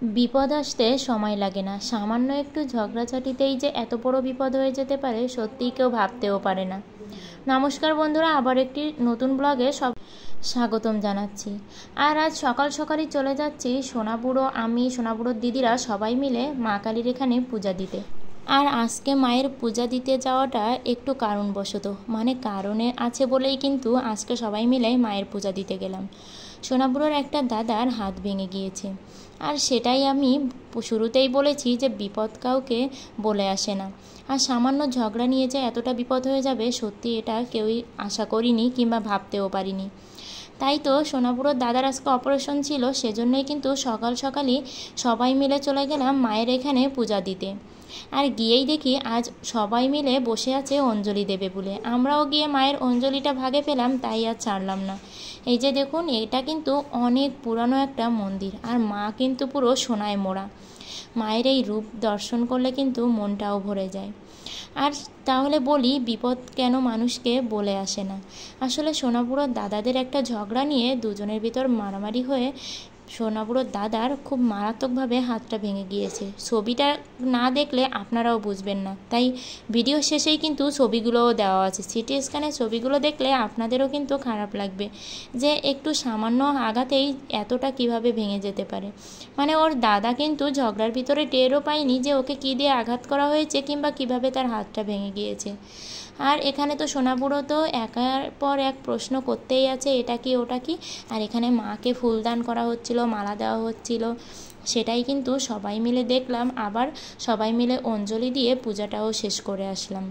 বিপদ আসতে সময় লাগে না। সামান্য একটু ঝগড়াঝাটিতেই যে এত বড় বিপদ হয়ে যেতে পারে, সত্যিই কেউ ভাবতেও পারে না। নমস্কার বন্ধুরা, আবার একটি নতুন ব্লগে স্বাগতম জানাচ্ছি। আর আজ সকাল সকালই চলে যাচ্ছি সোনাবুড়ো, আমি সোনাবুড়োর দিদিরা সবাই মিলে মা কালীর এখানে পূজা দিতে। আর আজকে মায়ের পূজা দিতে যাওয়াটা একটু কারণবশত, মানে কারণে আছে বলেই কিন্তু আজকে সবাই মিলে মায়ের পূজা দিতে গেলাম। সোনাবুড়োর একটা দাদার হাত ভেঙে গিয়েছে, আর সেটাই আমি শুরুতেই বলেছি যে বিপদ কাউকে বলে আসে না। আর সামান্য ঝগড়া নিয়ে যে এতটা বিপদ হয়ে যাবে, সত্যি এটা কেউই আশা করিনি কিংবা ভাবতেও পারিনি। তাই তো সোনাবুড়োর দাদার আজকে অপারেশন ছিল, সেজন্যই কিন্তু সকাল সকালই সবাই মিলে চলে গেলাম মায়ের এখানে পূজা দিতে। আর গিয়েই দেখি আজ সবাই মিলে বসে আছে অঞ্জলি দেবে বলে। আমরাও গিয়ে মায়ের অঞ্জলিটা ভাগে পেলাম, তাই আর ছাড়লাম না। এই যে দেখুন, এটা কিন্তু অনেক পুরানো একটা মন্দির, আর মা কিন্তু পুরো সোনায় মোড়া। মায়ের এই রূপ দর্শন করলে কিন্তু মনটাও ভরে যায়। আর তাহলে বলি, বিপদ কেন মানুষকে বলে আসে না? আসলে সোনাবুড়োর দাদাদের একটা ঝগড়া নিয়ে দুজনের ভিতর মারামারি হয়ে সোনাবুড়োর দাদার খুব মারাত্মকভাবে হাতটা ভেঙে গিয়েছে। ছবিটা না দেখলে আপনারাও বুঝবেন না, তাই ভিডিও শেষেই কিন্তু ছবিগুলোও দেওয়া আছে। সিটি স্ক্যানের ছবিগুলো দেখলে আপনাদেরও কিন্তু খারাপ লাগবে যে একটু সামান্য আঘাতেই এতটা কিভাবে ভেঙে যেতে পারে। মানে ওর দাদা কিন্তু ঝগড়ার ভিতরে টেরও পায়নি যে ওকে কী দিয়ে আঘাত করা হয়েছে কিংবা কিভাবে তার হাতটা ভেঙে গিয়েছে। আর এখানে তো সোনাবুড়ো তো একের পর এক প্রশ্ন করতেই আছে, এটা কি ওটা কি। আর এখানে মাকে ফুলদান করা হচ্ছিল, মালা দেওয়া হচ্ছিল, সেটাই কিন্তু সবাই মিলে দেখলাম। আবার সবাই মিলে অঞ্জলি দিয়ে পূজাটাও শেষ করে আসলাম।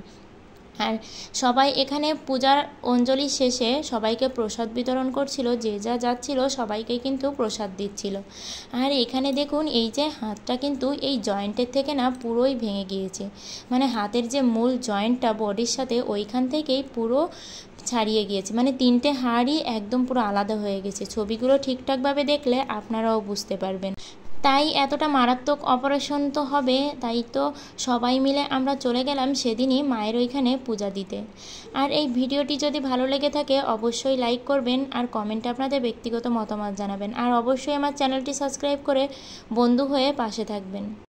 আর সবাই এখানে পূজার অঞ্জলি শেষে সবাইকে প্রসাদ বিতরণ করছিল, যে যা যাচ্ছিল সবাইকে কিন্তু প্রসাদ দিচ্ছিল। আর এখানে দেখুন, এই যে হাতটা কিন্তু এই জয়েন্টের থেকে না পুরোই ভেঙে গিয়েছে। মানে হাতের যে মূল জয়েন্টটা বডির সাথে, ওইখান থেকেই পুরো ছাড়িয়ে গিয়েছে। মানে তিনটে হাড়ই একদম পুরো আলাদা হয়ে গেছে। ছবিগুলো ঠিকঠাকভাবে দেখলে আপনারাও বুঝতে পারবেন। তাই এতটা মারাত্মক অপারেশন তো হবে, তাই তো সবাই মিলে আমরা চলে গেলাম সেদিনই মায়ের ওইখানে পূজা দিতে। আর এই ভিডিওটি যদি ভালো লেগে থাকে অবশ্যই লাইক করবেন, আর কমেন্টে আপনাদের ব্যক্তিগত মতামত জানাবেন, আর অবশ্যই আমার চ্যানেলটি সাবস্ক্রাইব করে বন্ধু হয়ে পাশে থাকবেন।